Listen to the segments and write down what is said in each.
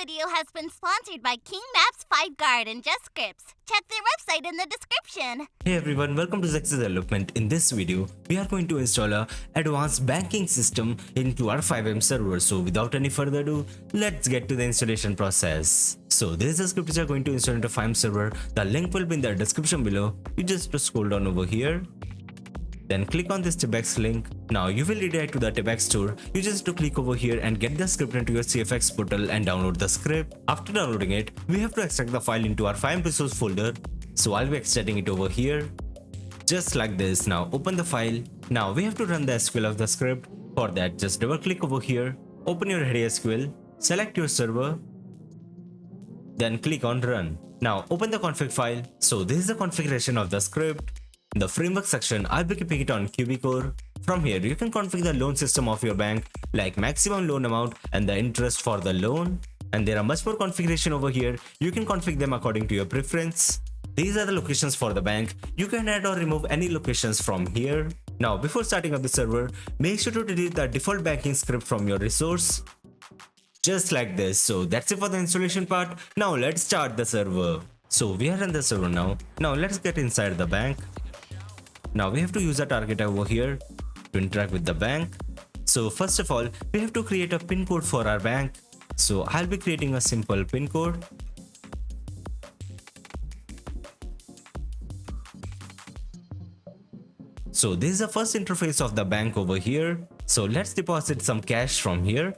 video has been sponsored by King Maps, FiveGuard, and JustScripts. Check their website in the description. Hey everyone, welcome to Zexus development. In this video, we are going to install a advanced banking system into our FiveM server. So without any further ado, let's get to the installation process. So this is a script which are going to install into FiveM server. The link will be in the description below. You just scroll down over here. Then click on this Tebex link. Now you will redirect to the Tebex store. You just have to click over here and get the script into your CFX portal and download the script. After downloading it, we have to extract the file into our FiveM resource folder. So I'll be extracting it over here. Just like this. Now open the file. Now we have to run the SQL of the script. For that, just double click over here. Open your header SQL. Select your server. Then click on run. Now open the config file. So this is the configuration of the script. In the framework section, I'll be keeping it on QBCore. From here, you can configure the loan system of your bank, like maximum loan amount and the interest for the loan. And there are much more configuration over here. You can configure them according to your preference. These are the locations for the bank. You can add or remove any locations from here. Now, before starting up the server, make sure to delete the default banking script from your resource. Just like this. So that's it for the installation part. Now let's start the server. So we are in the server now. Now let's get inside the bank. Now we have to use a target over here to interact with the bank. So first of all, we have to create a pin code for our bank. So I'll be creating a simple pin code. So this is the first interface of the bank over here. So let's deposit some cash from here.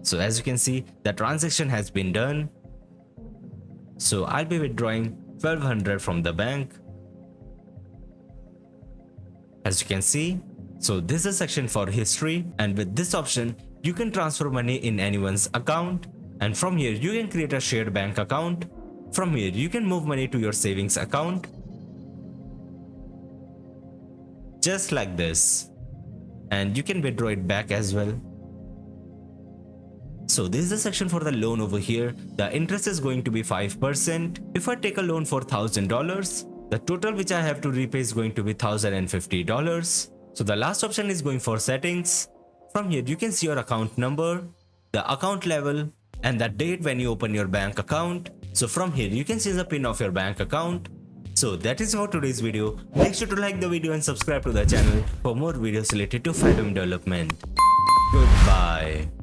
So as you can see, the transaction has been done. So I'll be withdrawing 1200 from the bank. As you can see, so this is a section for history, and with this option, you can transfer money in anyone's account. And from here, you can create a shared bank account. From here, you can move money to your savings account. Just like this. And you can withdraw it back as well. So this is the section for the loan over here. The interest is going to be 5%. If I take a loan for $1,000, the total which I have to repay is going to be $1,050. So the last option is going for settings. From here, you can see your account number, the account level, and the date when you open your bank account. So from here, you can see the PIN of your bank account. So that is for today's video. Make sure to like the video and subscribe to the channel for more videos related to FiveM development. Goodbye.